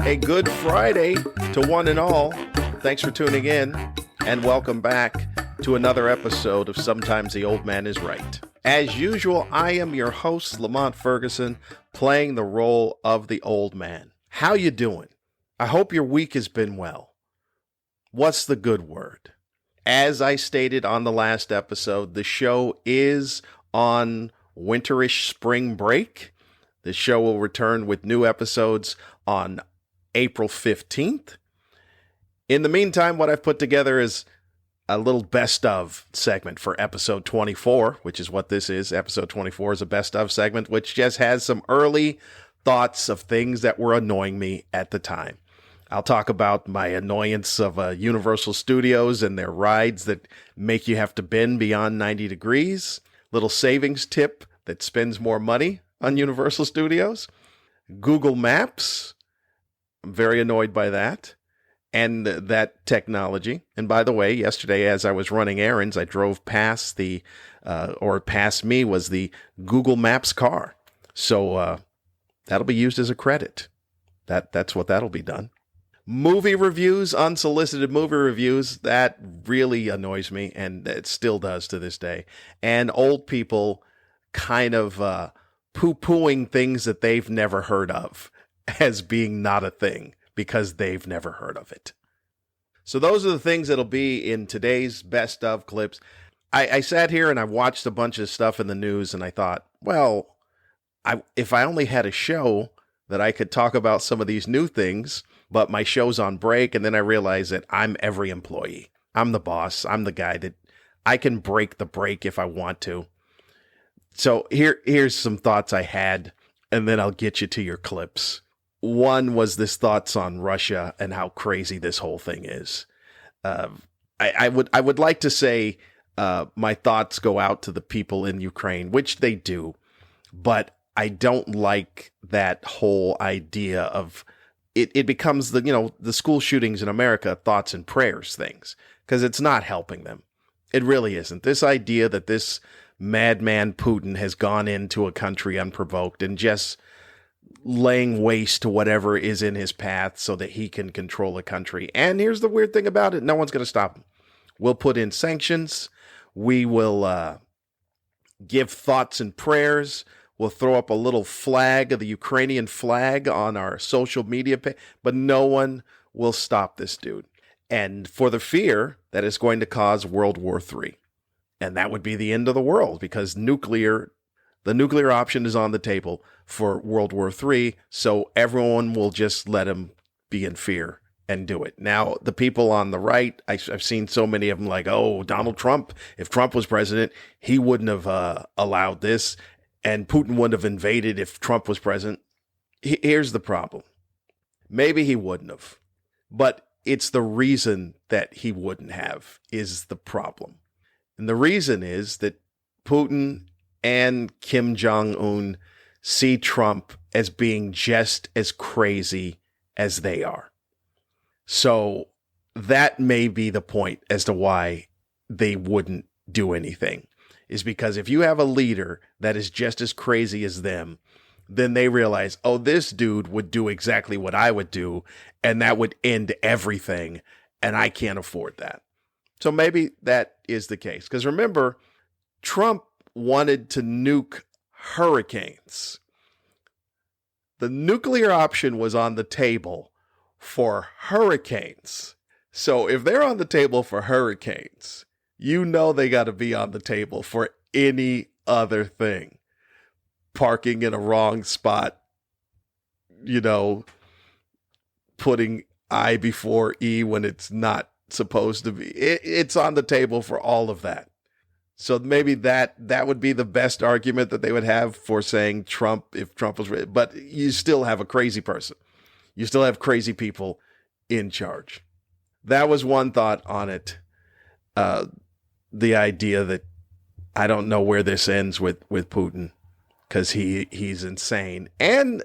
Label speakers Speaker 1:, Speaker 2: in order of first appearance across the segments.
Speaker 1: A good Friday to one and all. Thanks for tuning in, and welcome back to another episode of Sometimes the Old Man is Right. As usual, I am your host, Lamont Ferguson, playing the role of the old man. How you doing? I hope your week has been well. What's the good word? As I stated on the last episode, the show is on winterish spring break. The show will return with new episodes on April 15th. In the meantime, what I've put together is a little best of segment for episode 24, which is what this is. Episode 24 is a best of segment, which just has some early thoughts of things that were annoying me at the time. I'll talk about my annoyance of Universal Studios and their rides that make you have to bend beyond 90 degrees. Little savings tip that spends more money on Universal Studios. Google Maps. I'm very annoyed by that. And that technology. And by the way, yesterday as I was running errands, I drove past past me was the Google Maps car. So that'll be used as a credit. That's what that'll be done. Movie reviews, unsolicited movie reviews, that really annoys me, and it still does to this day. And old people kind of poo-pooing things that they've never heard of as being not a thing because they've never heard of it. So those are the things that'll be in today's best of clips. I sat here and I watched a bunch of stuff in the news and I thought, well, if I only had a show that I could talk about some of these new things, but my show's on break, and then I realized that I'm every employee. I'm the boss. I'm the guy that I can break the break if I want to. So here's some thoughts I had, and then I'll get you to your clips. One was this thoughts on Russia and how crazy this whole thing is. I would like to say my thoughts go out to the people in Ukraine, which they do, but I don't like that whole idea of it becomes the school shootings in America, thoughts and prayers things, because it's not helping them. It really isn't. This idea that this madman Putin has gone into a country unprovoked and just laying waste to whatever is in his path so that he can control a country. And here's the weird thing about it. No one's going to stop him. We'll put in sanctions. We will give thoughts and prayers. We'll throw up a little flag of the Ukrainian flag on our social media page, but no one will stop this dude. And for the fear that it's going to cause World War III. And that would be the end of the world because the nuclear option is on the table for World War III. So everyone will just let him be in fear and do it. Now, the people on the right, I've seen so many of them like, oh, Donald Trump, if Trump was president, he wouldn't have allowed this. And Putin wouldn't have invaded if Trump was president. Here's the problem. Maybe he wouldn't have, but it's the reason that he wouldn't have is the problem. And the reason is that Putin and Kim Jong-un see Trump as being just as crazy as they are. So that may be the point as to why they wouldn't do anything. Is because if you have a leader that is just as crazy as them, then they realize, oh, this dude would do exactly what I would do, and that would end everything, and I can't afford that. So maybe that is the case. Because remember, Trump wanted to nuke hurricanes. The nuclear option was on the table for hurricanes. So if they're on the table for hurricanes, you know they got to be on the table for any other thing. Parking in a wrong spot, putting I before E when it's not supposed to be. It's on the table for all of that. So maybe that would be the best argument that they would have for saying Trump, if Trump was, but you still have a crazy person. You still have crazy people in charge. That was one thought on it. The idea that I don't know where this ends with Putin because he's insane. And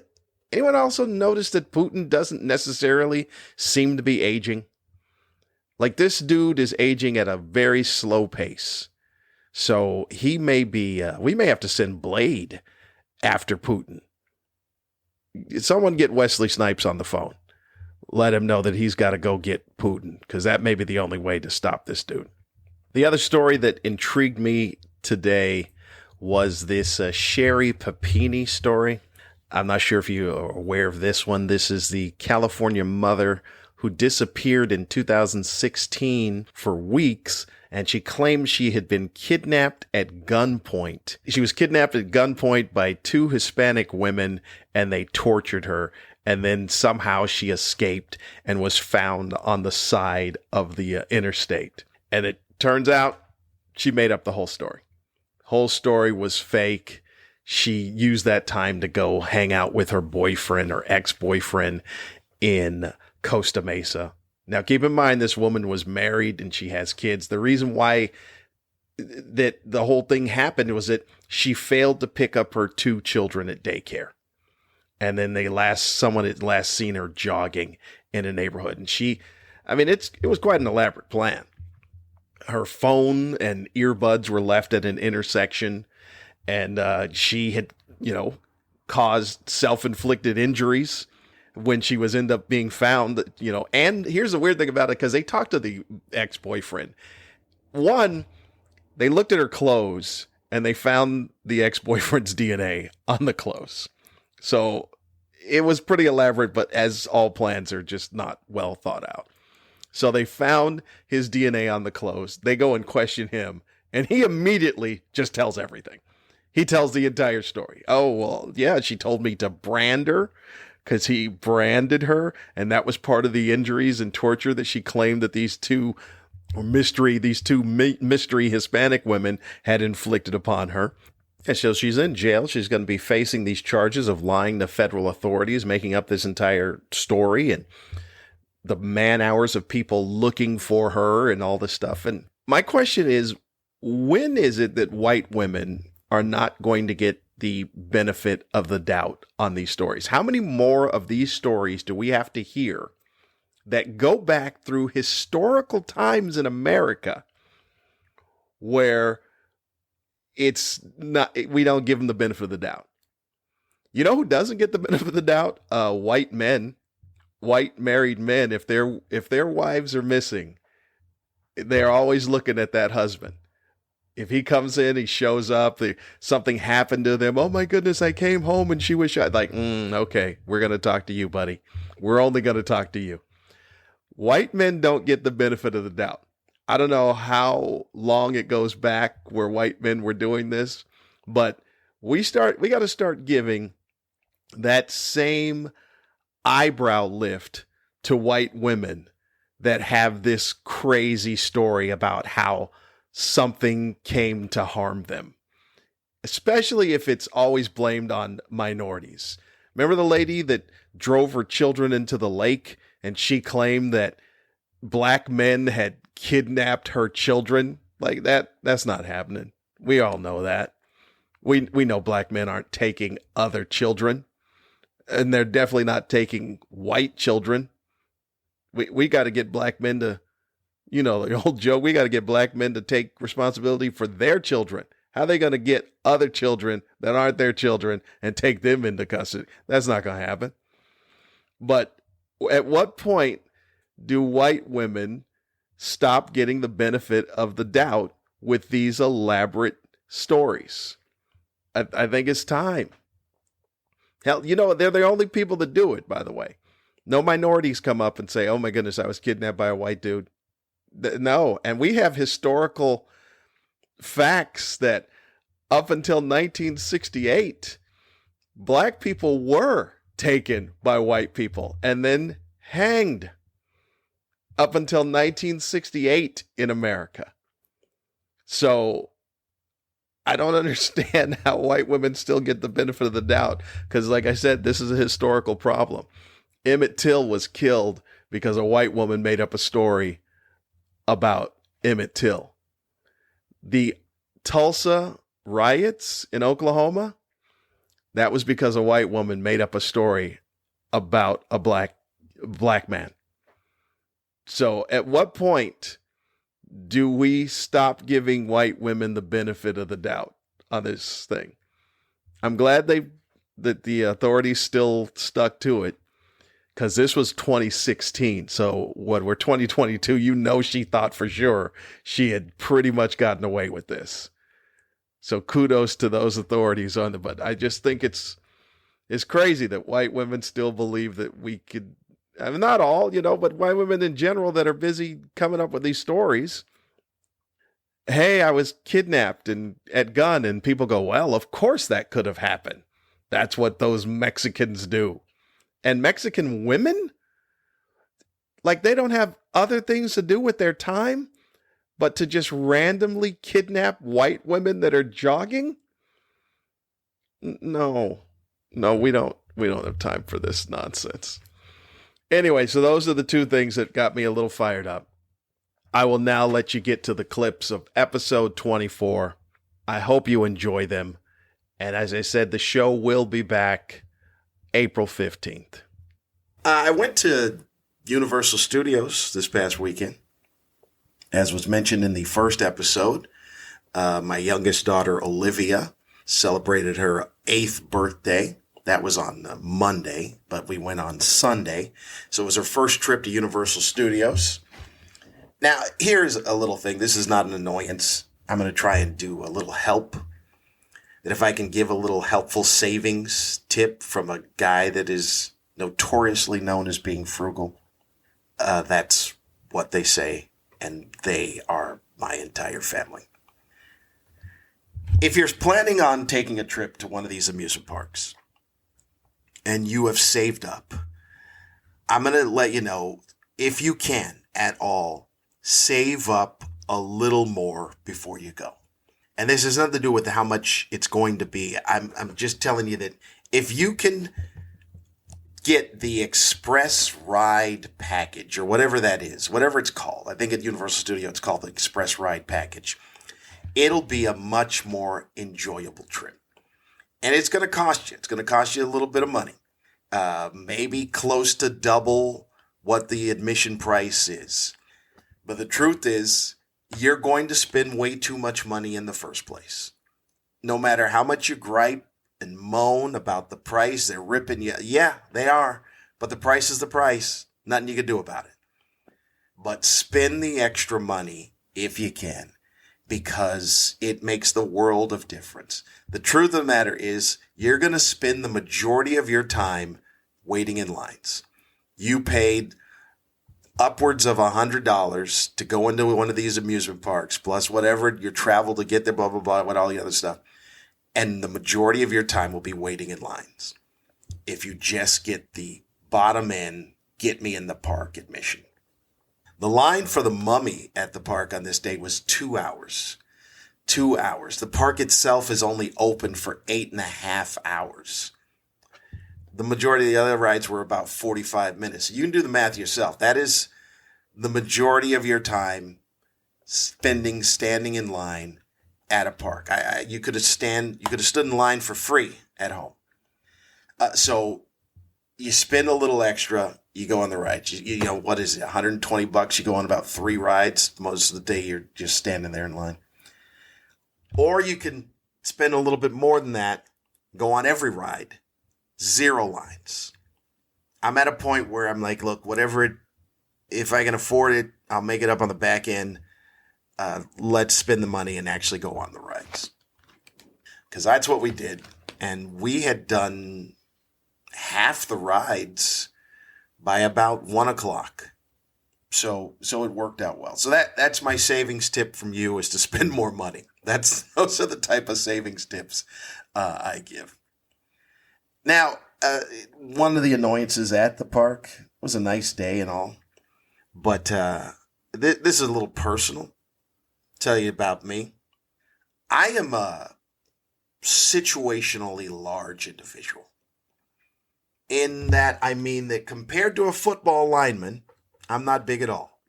Speaker 1: anyone also notice that Putin doesn't necessarily seem to be aging? Like this dude is aging at a very slow pace. So he may be, we may have to send Blade after Putin. Someone get Wesley Snipes on the phone. let him know that he's got to go get Putin, because that may be the only way to stop this dude. The other story that intrigued me today was this Sherry Papini story. I'm not sure if you are aware of this one. This is the California mother who disappeared in 2016 for weeks, and she claimed she had been kidnapped at gunpoint. She was kidnapped at gunpoint by two Hispanic women, and they tortured her. And then somehow she escaped and was found on the side of the interstate. And it turns out she made up the whole story. Whole story was fake. She used that time to go hang out with her boyfriend or ex-boyfriend in Costa Mesa. Now, keep in mind, this woman was married and she has kids. The reason why that the whole thing happened was that she failed to pick up her two children at daycare. And then someone had last seen her jogging in a neighborhood. And it was quite an elaborate plan. Her phone and earbuds were left at an intersection, and she had, caused self-inflicted injuries when she was end up being found, and here's the weird thing about it, because they talked to the ex-boyfriend. One, they looked at her clothes and they found the ex-boyfriend's DNA on the clothes. So it was pretty elaborate, but as all plans are just not well thought out. So they found his DNA on the clothes. They go and question him, and he immediately just tells everything. He tells the entire story. Oh, well, yeah, she told me to brand her because he branded her, and that was part of the injuries and torture that she claimed that these two mystery Hispanic women had inflicted upon her. And so she's in jail. She's going to be facing these charges of lying to federal authorities, making up this entire story, and the man hours of people looking for her and all this stuff. And my question is, when is it that white women are not going to get the benefit of the doubt on these stories? How many more of these stories do we have to hear that go back through historical times in America where we don't give them the benefit of the doubt? You know who doesn't get the benefit of the doubt? White men. White married men. If their wives are missing, they're always looking at that husband. If he comes in, he shows up, something happened to them. Oh my goodness, I came home and she was shot. Like, okay, we're going to talk to you, buddy. We're only going to talk to you. White men don't get the benefit of the doubt. I don't know how long it goes back where white men were doing this, but we got to start giving that same eyebrow lift to white women that have this crazy story about how something came to harm them, especially if it's always blamed on minorities. Remember the lady that drove her children into the lake and she claimed that black men had kidnapped her children? Like that's not happening. We all know that. We know black men aren't taking other children. And they're definitely not taking white children. We got to get black men to, the old joke, we got to get black men to take responsibility for their children. How are they going to get other children that aren't their children and take them into custody? That's not going to happen. But at what point do white women stop getting the benefit of the doubt with these elaborate stories? I think it's time. Hell, they're the only people that do it, by the way. No minorities come up and say, oh my goodness, I was kidnapped by a white dude. No. And we have historical facts that up until 1968, black people were taken by white people and then hanged up until 1968 in America. So I don't understand how white women still get the benefit of the doubt, because like I said, this is a historical problem. Emmett Till was killed because a white woman made up a story about Emmett Till. The Tulsa riots in Oklahoma, that was because a white woman made up a story about a black man. So at what point do we stop giving white women the benefit of the doubt on this thing? I'm glad that the authorities still stuck to it, because this was 2016. So what, we're 2022. You know, she thought for sure she had pretty much gotten away with this. So kudos to those authorities on the, but I just think it's crazy that white women still believe that we could, I mean, not all, but white women in general that are busy coming up with these stories. Hey, I was kidnapped and at gun, and people go, well, of course that could have happened. That's what those Mexicans do. And Mexican women, like, they don't have other things to do with their time but to just randomly kidnap white women that are jogging? No, we don't have time for this nonsense. Anyway, so those are the two things that got me a little fired up. I will now let you get to the clips of episode 24. I hope you enjoy them. And as I said, the show will be back April 15th. I went to Universal Studios this past weekend. As was mentioned in the first episode, my youngest daughter, Olivia, celebrated her 8th birthday. That was on Monday, but we went on Sunday. So it was her first trip to Universal Studios. Now, here's a little thing. This is not an annoyance. I'm going to try and do a little help. That if I can give a little helpful savings tip from a guy that is notoriously known as being frugal, that's what they say, and they are my entire family. If you're planning on taking a trip to one of these amusement parks and you have saved up, I'm going to let you know, if you can at all, save up a little more before you go. And this has nothing to do with how much it's going to be. I'm just telling you that if you can get the express ride package or whatever that is, whatever it's called, I think at Universal Studios it's called the express ride package, it'll be a much more enjoyable trip. And it's going to cost you. It's going to cost you a little bit of money, maybe close to double what the admission price is. But the truth is, you're going to spend way too much money in the first place. No matter how much you gripe and moan about the price, they're ripping you. Yeah, they are. But the price is the price. Nothing you can do about it. But spend the extra money if you can, because it makes the world of difference. The truth of the matter is, you're going to spend the majority of your time waiting in lines. You paid upwards of $100 to go into one of these amusement parks, plus whatever your travel to get there, blah, blah, blah, with all the other stuff. And the majority of your time will be waiting in lines. If you just get the bottom end, get me in the park admission. The line for the Mummy at the park on this day was 2 hours. 2 hours. The park itself is only open for 8.5 hours. The majority of the other rides were about 45 minutes. You can do the math yourself. That is the majority of your time standing in line at a park. You could have stood in line for free at home. So you spend a little extra, you go on the rides. You know, what is it, $120? You go on about 3 rides. Most of the day you're just standing there in line. Or you can spend a little bit more than that, go on every ride. 0 lines. I'm at a point where I'm like, look, if I can afford it, I'll make it up on the back end. Let's spend the money and actually go on the rides. Because that's what we did. And we had done half the rides by about 1 o'clock. So it worked out well. So that's my savings tip from you, is to spend more money. Those are the type of savings tips I give. Now, one of the annoyances at the park was a nice day and all, but this is a little personal. Tell you about me. I am a situationally large individual. In that, I mean that compared to a football lineman, I'm not big at all.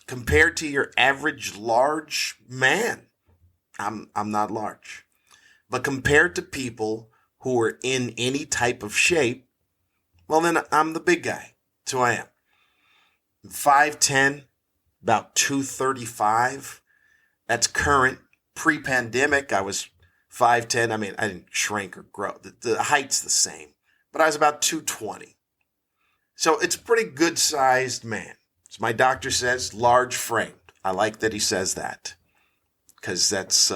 Speaker 1: Compared to your average large man, I'm not large. But compared to people who are in any type of shape, well, then I'm the big guy. That's who I am. I'm 5'10", about 235. That's current. Pre-pandemic, I was 5'10". I mean, I didn't shrink or grow. The height's the same. But I was about 220. So it's a pretty good-sized man. As my doctor says, large framed. I like that he says that because that's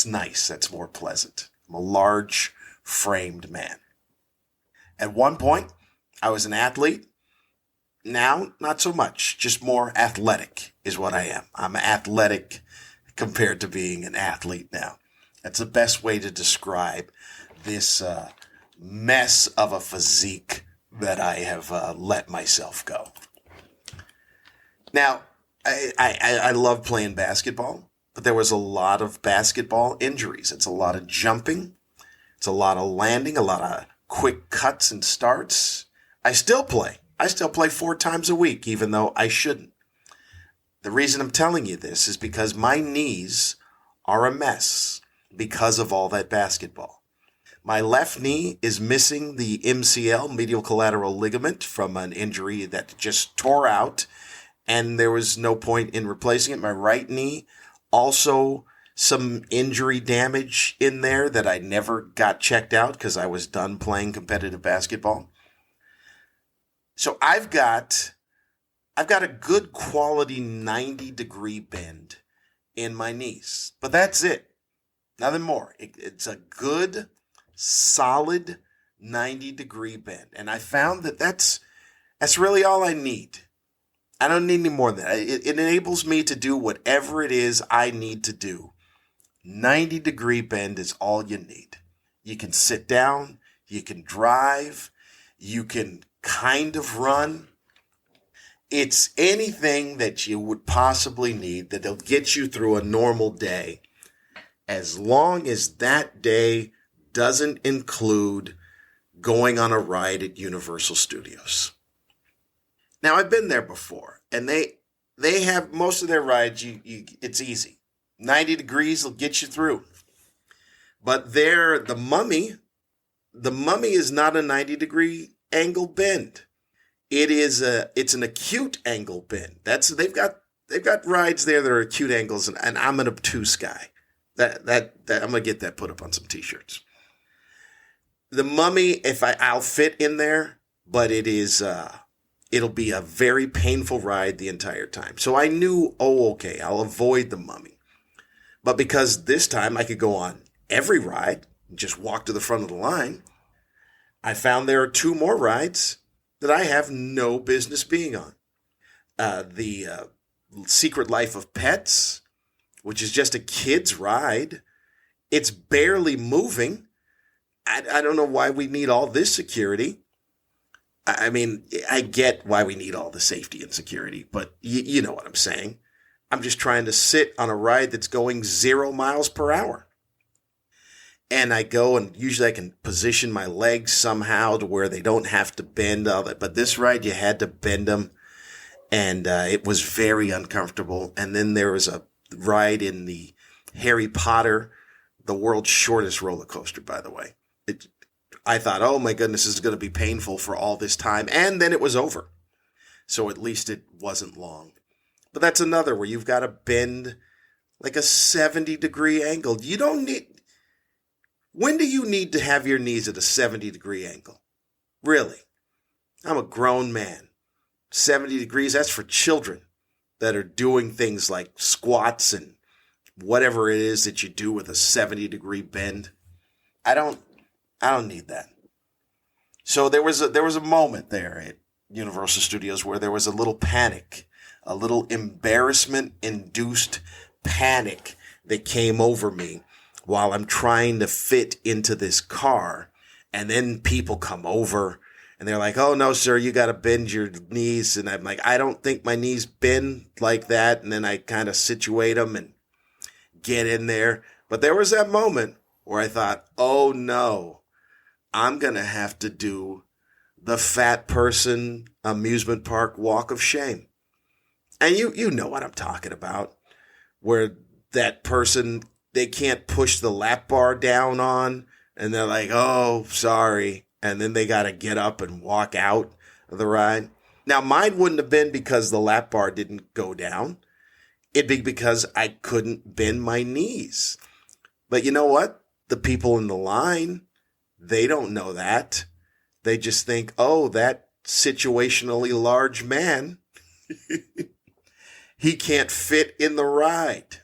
Speaker 1: nice. That's more pleasant. I'm a large framed man. At one point, I was an athlete. Now, not so much. Just more athletic is what I am. I'm athletic compared to being an athlete now. That's the best way to describe this mess of a physique that I have let myself go. Now, I love playing basketball, but there was a lot of basketball injuries. It's a lot of jumping. It's a lot of landing, a lot of quick cuts and starts. I still play. I still play 4 times a week, even though I shouldn't. The reason I'm telling you this is because my knees are a mess because of all that basketball. My left knee is missing the MCL, medial collateral ligament, from an injury that just tore out, and there was no point in replacing it. My right knee, also some injury damage in there that I never got checked out because I was done playing competitive basketball. So I've got a good quality 90-degree bend in my knees, but that's it. Nothing more. It's a good, solid 90-degree bend, and I found that that's really all I need. I don't need any more than that. It enables me to do whatever it is I need to do. 90-degree bend is all you need. You can sit down, you can drive, you can kind of run. It's anything that you would possibly need that'll get you through a normal day, as long as that day doesn't include going on a ride at Universal Studios. Now, I've been there before, and they have most of their rides, it's easy. 90 degrees will get you through. But the Mummy is not a 90-degree angle bend. It's an acute angle bend. They've got rides there that are acute angles, and I'm an obtuse guy. That I'm gonna get that put up on some t-shirts. The Mummy, I'll fit in there, but it'll be a very painful ride the entire time. So I knew, okay, I'll avoid the Mummy. But because this time I could go on every ride and just walk to the front of the line, I found there are 2 more rides that I have no business being on. The Secret Life of Pets, which is just a kid's ride. It's barely moving. I don't know why we need all this security. I mean, I get why we need all the safety and security, but you know what I'm saying. I'm just trying to sit on a ride that's going 0 miles per hour. And I go, and usually I can position my legs somehow to where they don't have to bend all that. But this ride, you had to bend them, and it was very uncomfortable. And then there was a ride in the Harry Potter, the world's shortest roller coaster, by the way. I thought, oh my goodness, this is going to be painful for all this time. And then it was over. So at least it wasn't long. But that's another where you've got to bend like a 70-degree angle. When do you need to have your knees at a 70-degree angle? Really? I'm a grown man. 70 degrees, that's for children that are doing things like squats and whatever it is that you do with a 70-degree bend. I don't need that. So there was a moment there at Universal Studios where there was a little panic, a little embarrassment-induced panic that came over me while I'm trying to fit into this car. And then people come over and they're like, oh, no, sir, you got to bend your knees. And I'm like, I don't think my knees bend like that. And then I kind of situate them and get in there. But there was that moment where I thought, oh, no, I'm going to have to do the fat person amusement park walk of shame. And you know what I'm talking about, where that person, they can't push the lap bar down on, and they're like, oh, sorry. And then they got to get up and walk out of the ride. Now, mine wouldn't have been because the lap bar didn't go down. It'd be because I couldn't bend my knees. But you know what? The people in the line, they don't know that. They just think, oh, that situationally large man, he can't fit in the ride.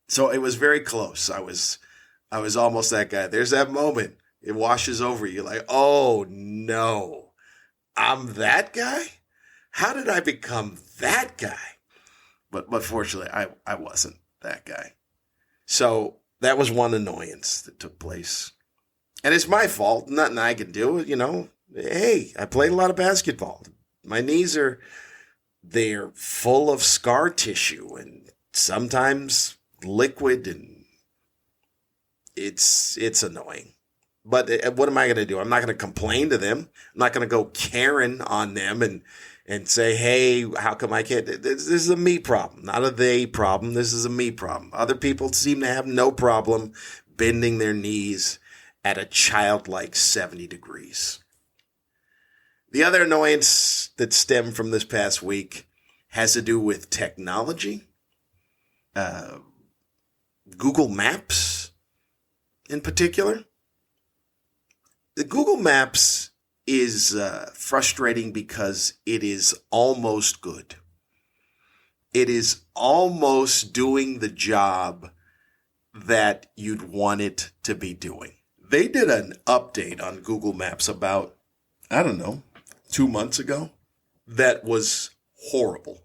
Speaker 1: So it was very close. I was almost that guy. There's that moment. It washes over you like, oh no, I'm that guy? How did I become that guy? But fortunately, I wasn't that guy. So that was one annoyance that took place. And it's my fault. Nothing I can do, Hey, I played a lot of basketball. My knees they're full of scar tissue and sometimes liquid, and it's annoying. But what am I going to do? I'm not going to complain to them. I'm not going to go Karen on them and say, hey, how come I can't? This is a me problem, not a they problem. This is a me problem. Other people seem to have no problem bending their knees at a childlike 70 degrees. The other annoyance that stemmed from this past week has to do with technology, Google Maps in particular. The Google Maps is frustrating because it is almost good. It is almost doing the job that you'd want it to be doing. They did an update on Google Maps about, 2 months ago that was horrible.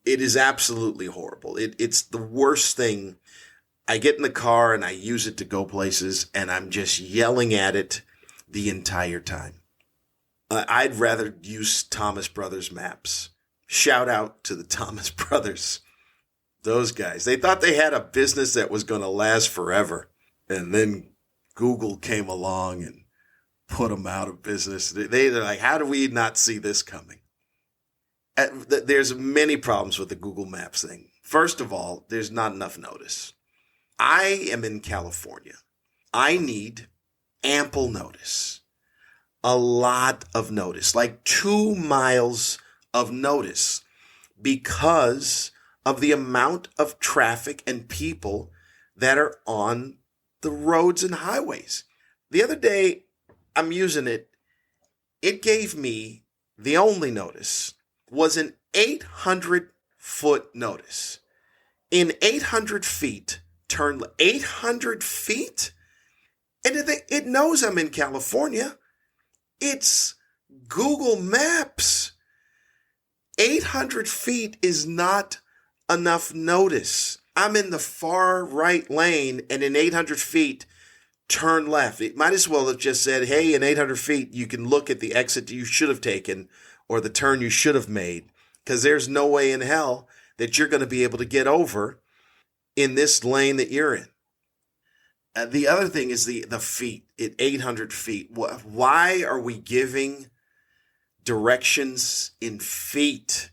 Speaker 1: It is absolutely horrible. It's the worst thing. I get in the car and I use it to go places and I'm just yelling at it the entire time. I'd rather use Thomas Brothers Maps. Shout out to the Thomas Brothers. Those guys. They thought they had a business that was going to last forever. And then Google came along and put them out of business. They're like, how do we not see this coming? There's many problems with the Google Maps thing. First of all, there's not enough notice. I am in California. I need ample notice. A lot of notice, like 2 miles of notice, because of the amount of traffic and people that are on the roads and highways. The other day, I'm using it. It gave me, the only notice was an 800-foot notice. In 800 feet, turn 800 feet? And it knows I'm in California. It's Google Maps. 800 feet is not enough notice. I'm in the far right lane, and in 800 feet, turn left. It might as well have just said, hey, in 800 feet, you can look at the exit you should have taken or the turn you should have made, because there's no way in hell that you're going to be able to get over in this lane that you're in. The other thing is the feet at 800 feet. Why are we giving directions in feet?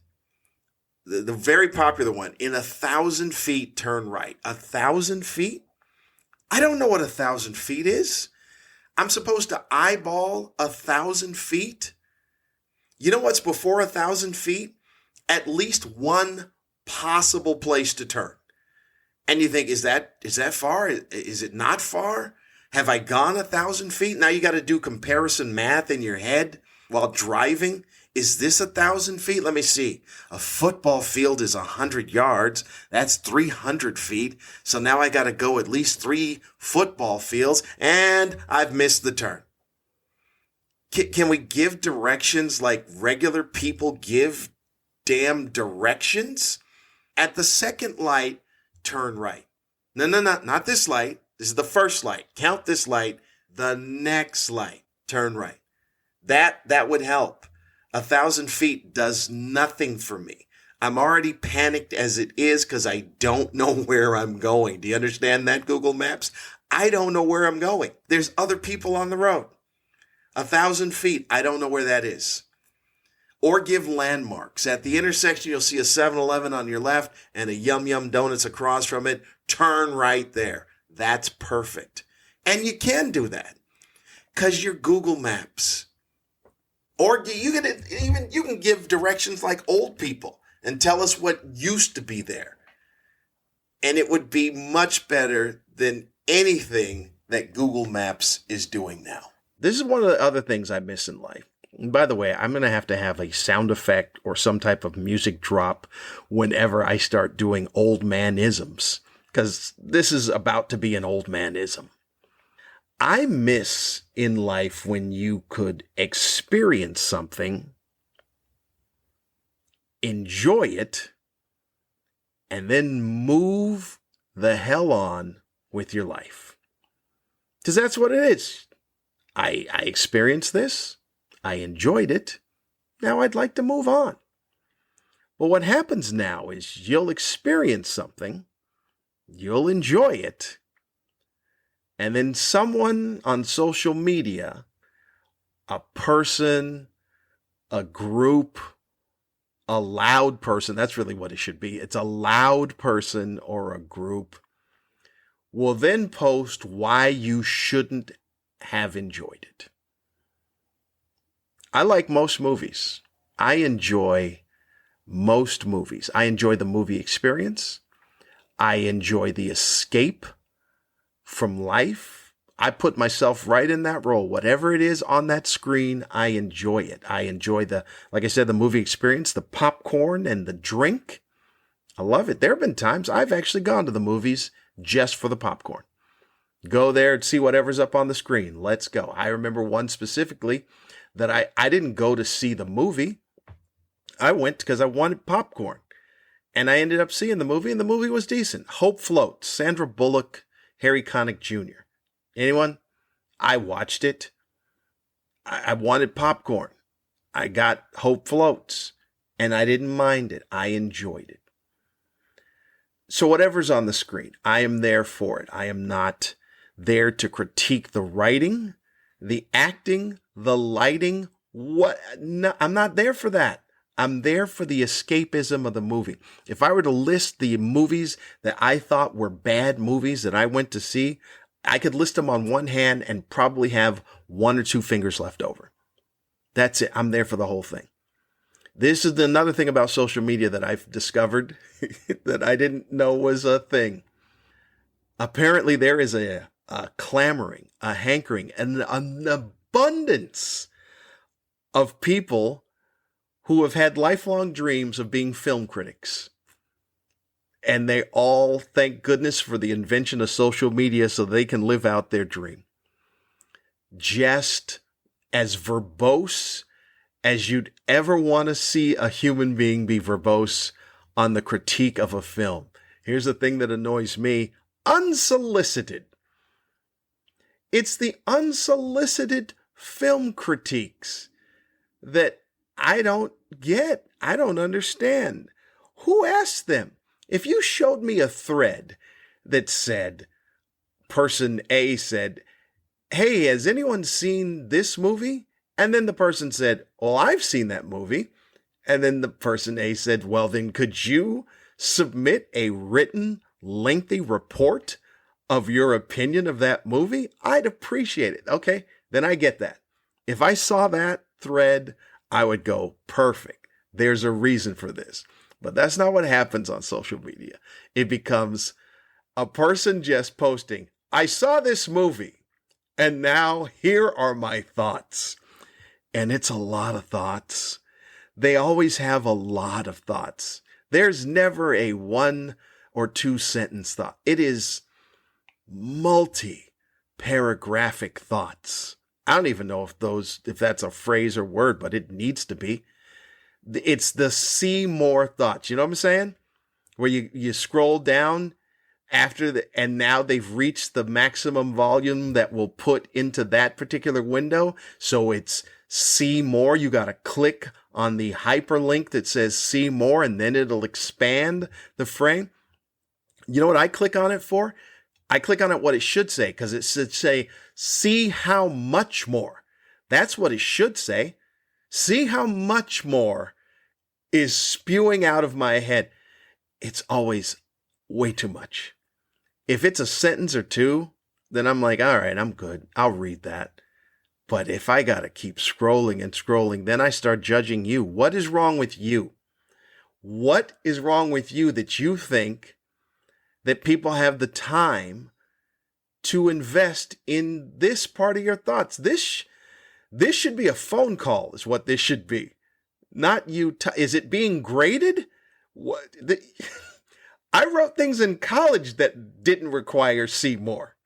Speaker 1: The very popular one, in 1,000 feet, turn right. 1,000 feet? I don't know what 1,000 feet is. I'm supposed to eyeball 1,000 feet? You know what's before 1,000 feet? At least one possible place to turn. And you think, is that far? Is it not far? Have I gone 1,000 feet? Now you got to do comparison math in your head while driving. Is this 1,000 feet? Let me see. A football field is 100 yards. That's 300 feet. So now I got to go at least 3 football fields, and I've missed the turn. Can we give directions like regular people give damn directions? At the second light, turn right. No, not this light. This is the first light. Count this light. The next light, turn right. That would help. 1,000 feet does nothing for me. I'm already panicked as it is because I don't know where I'm going. Do you understand that, Google Maps? I don't know where I'm going. There's other people on the road. 1,000 feet, I don't know where that is. Or give landmarks. At the intersection, you'll see a 7-Eleven on your left and a Yum Yum Donuts across from it. Turn right there. That's perfect. And you can do that because you're Google Maps. Or you can give directions like old people and tell us what used to be there. And it would be much better than anything that Google Maps is doing now. This is one of the other things I miss in life. And by the way, I'm going to have a sound effect or some type of music drop whenever I start doing old manisms, because this is about to be an old manism. I miss in life when you could experience something, enjoy it, and then move the hell on with your life. Because that's what it is. I experienced this. I enjoyed it. Now I'd like to move on. But what happens now is you'll experience something, you'll enjoy it, and then someone on social media, a person, a group, a loud person, that's really what it should be. It's a loud person or a group will then post why you shouldn't have enjoyed it. I like most movies. I enjoy most movies. I enjoy the movie experience. I enjoy the escape from life. I put myself right in that role. Whatever it is on that screen, I enjoy it. I enjoy like I said, the movie experience, the popcorn and the drink. I love it. There have been times I've actually gone to the movies just for the popcorn. Go there and see whatever's up on the screen. Let's go. I remember one specifically that I didn't go to see the movie. I went because I wanted popcorn. And I ended up seeing the movie, and the movie was decent. Hope Floats, Sandra Bullock, Harry Connick Jr. Anyone? I watched it. I wanted popcorn. I got Hope Floats, and I didn't mind it. I enjoyed it. So whatever's on the screen, I am there for it. I am not there to critique the writing, the acting, the lighting. No, I'm not there for that. I'm there for the escapism of the movie. If I were to list the movies that I thought were bad movies that I went to see, I could list them on one hand and probably have one or two fingers left over. That's it. I'm there for the whole thing. This is another thing about social media that I've discovered that I didn't know was a thing. Apparently there is a clamoring, a hankering, and an abundance of people who have had lifelong dreams of being film critics. And they all thank goodness for the invention of social media so they can live out their dream. Just as verbose as you'd ever want to see a human being be verbose on the critique of a film. Here's the thing that annoys me. Unsolicited. It's the unsolicited film critiques that I don't get. I don't understand. Who asked them? If you showed me a thread that said, person A said, hey, has anyone seen this movie? And then the person said, well, I've seen that movie. And then the person A said, well, then could you submit a written, lengthy report of your opinion of that movie? I'd appreciate it. Okay, then I get that. If I saw that thread, I would go, perfect. There's a reason for this. But that's not what happens on social media. It becomes a person just posting, I saw this movie, and now here are my thoughts. And it's a lot of thoughts. They always have a lot of thoughts. There's never a 1 or 2 sentence thought. It is multi-paragraphic thoughts. I don't even know if that's a phrase or word, but it needs to be. It's the see more thoughts. You know what I'm saying? Where you scroll down and now they've reached the maximum volume that will put into that particular window. So it's see more. You got to click on the hyperlink that says see more, and then it'll expand the frame. You know what I click on it for? I click on it what it should say, because it should say, see how much more. That's what it should say. See how much more is spewing out of my head. It's always way too much. If it's a sentence or two, then I'm like, all right, I'm good. I'll read that. But if I got to keep scrolling and scrolling, then I start judging you. What is wrong with you? What is wrong with you that you think that people have the time to invest in this part of your thoughts? This This should be a phone call is what this should be. Not you. Is it being graded? What? I wrote things in college that didn't require C more.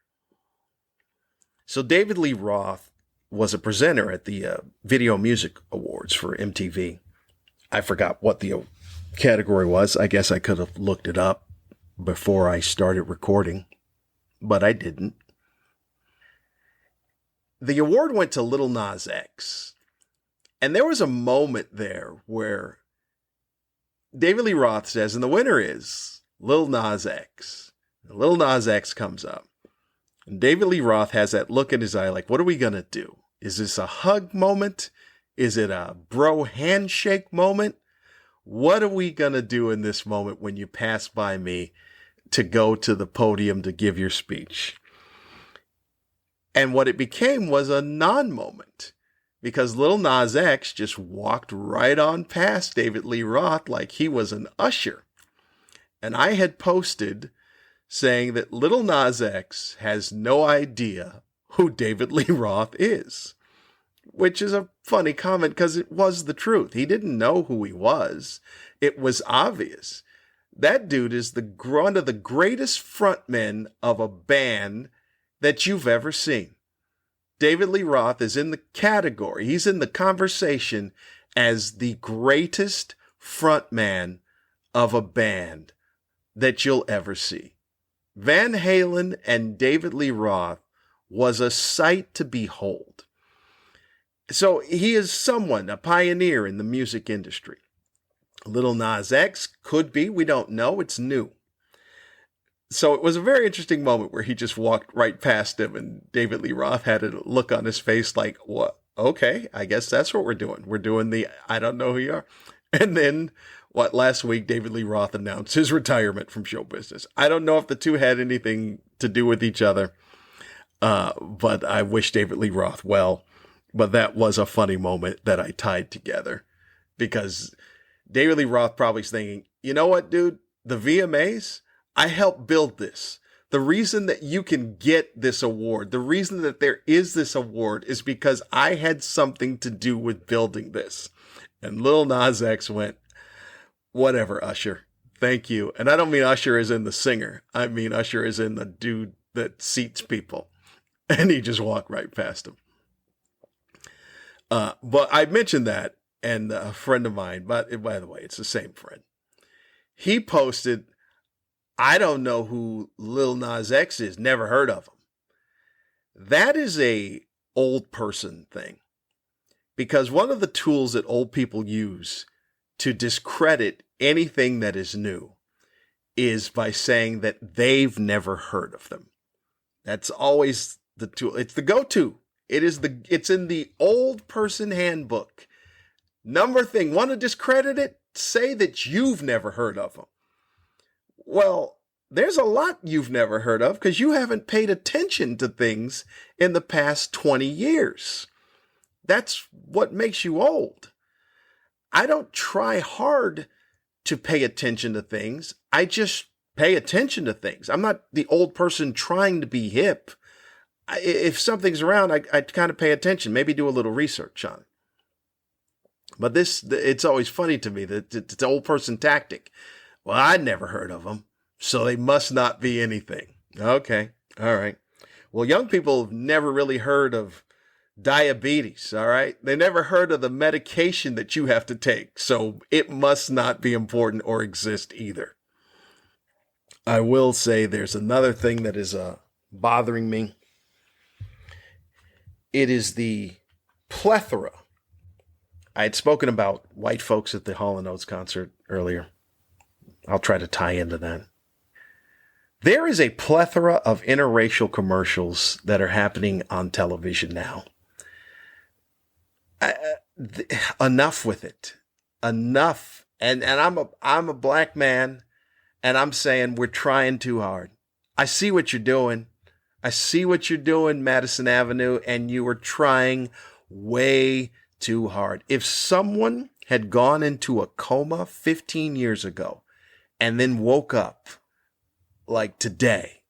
Speaker 1: So David Lee Roth was a presenter at the Video Music Awards for MTV. I forgot what the category was. I guess I could have looked it up before I started recording, but I didn't. The award went to Lil Nas X. And there was a moment there where David Lee Roth says, and the winner is Lil Nas X. And Lil Nas X comes up. And David Lee Roth has that look in his eye like, what are we going to do? Is this a hug moment? Is it a bro handshake moment? What are we going to do in this moment when you pass by me to go to the podium to give your speech? And what it became was a non-moment because Lil Nas X just walked right on past David Lee Roth like he was an usher. And I had posted saying that Lil Nas X has no idea who David Lee Roth is, which is a funny comment because it was the truth. He didn't know who he was. It was obvious. That dude is one of the greatest frontmen of a band that you've ever seen. David Lee Roth is in the category. He's in the conversation as the greatest frontman of a band that you'll ever see. Van Halen and David Lee Roth was a sight to behold. So he is someone, a pioneer in the music industry. Lil Nas X could be, we don't know, it's new. So it was a very interesting moment where he just walked right past him and David Lee Roth had a look on his face like, what? Okay, I guess that's what we're doing. We're doing the, I don't know who you are. And then, last week, David Lee Roth announced his retirement from show business. I don't know if the two had anything to do with each other, but I wish David Lee Roth well. But that was a funny moment that I tied together because David Lee Roth probably is thinking, you know what, dude? The VMAs, I helped build this. The reason that you can get this award, the reason that there is this award is because I had something to do with building this. And Lil Nas X went, whatever, Usher. Thank you. And I don't mean Usher as in the singer. I mean Usher as in the dude that seats people. And he just walked right past him. But I mentioned that, and a friend of mine, but by the way, it's the same friend. He posted, I don't know who Lil Nas X is, never heard of him. That is a old person thing. Because one of the tools that old people use to discredit anything that is new is by saying that they've never heard of them. That's always the tool. It's the go-to. It's in the old person handbook. Number thing, want to discredit it? Say that you've never heard of them. Well, there's a lot you've never heard of because you haven't paid attention to things in the past 20 years. That's what makes you old. I don't try hard to pay attention to things. I just pay attention to things. I'm not the old person trying to be hip. If something's around, I kind of pay attention, maybe do a little research on it. But it's always funny to me that it's the old person tactic. Well, I'd never heard of them, so they must not be anything. Okay, all right. Well, young people have never really heard of diabetes, all right? They never heard of the medication that you have to take, so it must not be important or exist either. I will say there's another thing that is bothering me. It is the plethora. I had spoken about white folks at the Hall & Oates concert earlier. I'll try to tie into that. There is a plethora of interracial commercials that are happening on television now. Enough with it. Enough. And I'm a black man, and I'm saying we're trying too hard. I see what you're doing. I see what you're doing, Madison Avenue, and you are trying way too hard. If someone had gone into a coma 15 years ago and then woke up like today,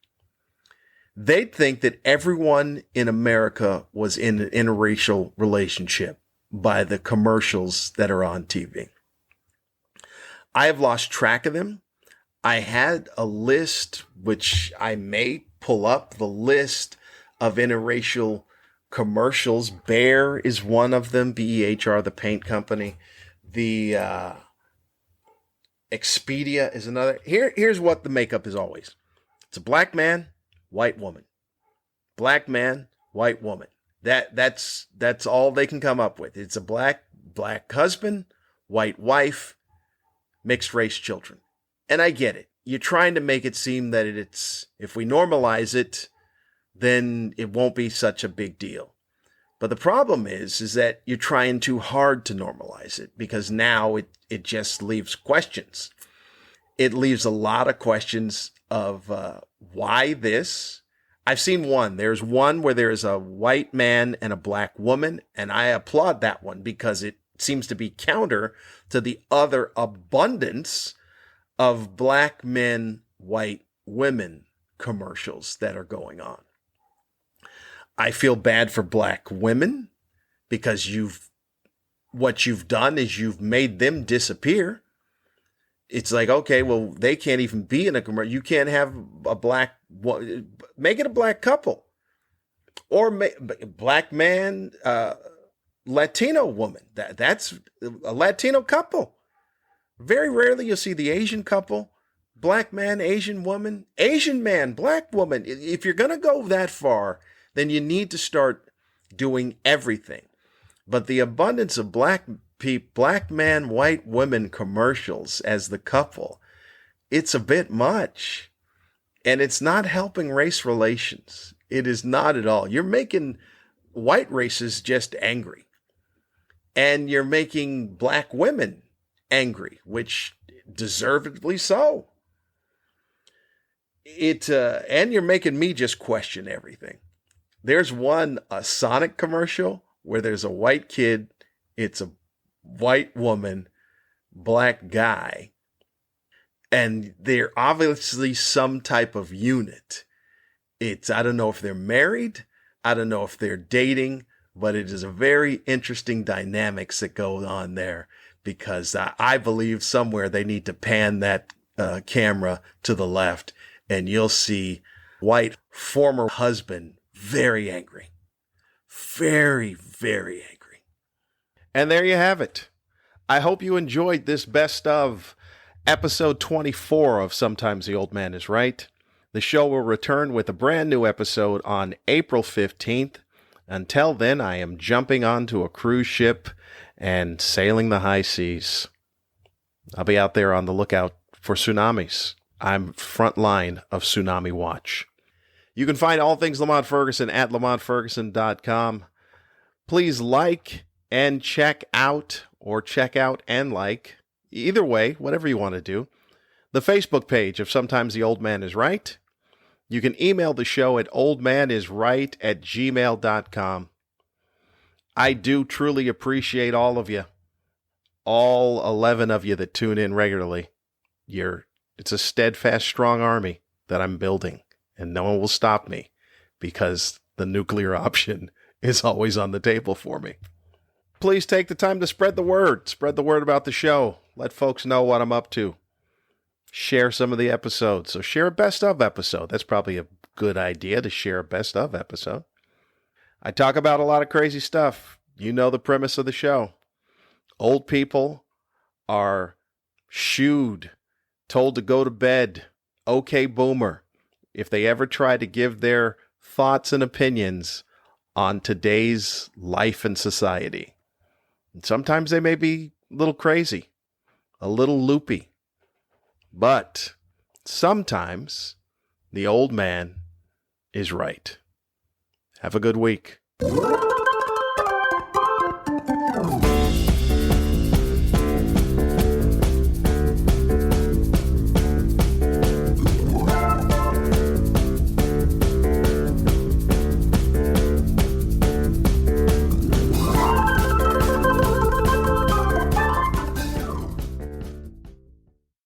Speaker 1: they'd think that everyone in America was in an interracial relationship by the commercials that are on TV. I have lost track of them. I had a list, which I may pull up, the list of interracial commercials. Behr is one of them, BEHR, the paint company. The Expedia is another. Here's what the makeup is always. It's a black man, white woman. Black man, white woman. That's all they can come up with. It's a black husband, white wife, mixed race children. And I get it. You're trying to make it seem that it's, if we normalize it, then it won't be such a big deal. But the problem is that you're trying too hard to normalize it, because now it just leaves questions. It leaves a lot of questions of why this. I've seen one. There's one where there's a white man and a black woman, and I applaud that one because it seems to be counter to the other abundance of black men, white women commercials that are going on. I feel bad for black women because what you've done is you've made them disappear. It's like, okay, well, they can't even be in a commercial. You can't have make it a black couple, or black man, Latino woman. That's a Latino couple. Very rarely you'll see the Asian couple, black man, Asian woman, Asian man, black woman. If you're going to go that far, then you need to start doing everything. But the abundance of black man, white women commercials as the couple, it's a bit much. And it's not helping race relations. It is not at all. You're making white races just angry. And you're making black women angry, which deservedly so. And you're making me just question everything. There's a Sonic commercial where there's a white kid, it's a white woman, black guy, and they're obviously some type of unit. I don't know if they're married, I don't know if they're dating, but it is a very interesting dynamics that go on there, because I believe somewhere they need to pan that camera to the left, and you'll see white former husband very angry. Very, very angry. And there you have it. I hope you enjoyed this best of episode 24 of Sometimes the Old Man is Right. The show will return with a brand new episode on April 15th. Until then, I am jumping onto a cruise ship and sailing the high seas. I'll be out there on the lookout for tsunamis. I'm front line of Tsunami Watch. You can find all things Lamont Ferguson at lamontferguson.com. Please like and check out, or check out and like, either way, whatever you want to do, the Facebook page of Sometimes the Old Man is Right. You can email the show at oldmanisright@gmail.com. I do truly appreciate all of you, all 11 of you that tune in regularly. It's a steadfast, strong army that I'm building. And no one will stop me, because the nuclear option is always on the table for me. Please take the time to spread the word. Spread the word about the show. Let folks know what I'm up to. Share some of the episodes. So share a best of episode. That's probably a good idea, to share a best of episode. I talk about a lot of crazy stuff. You know the premise of the show. Old people are shooed, told to go to bed. Okay, boomer. If they ever try to give their thoughts and opinions on today's life and society. And sometimes they may be a little crazy, a little loopy, but sometimes the old man is right. Have a good week.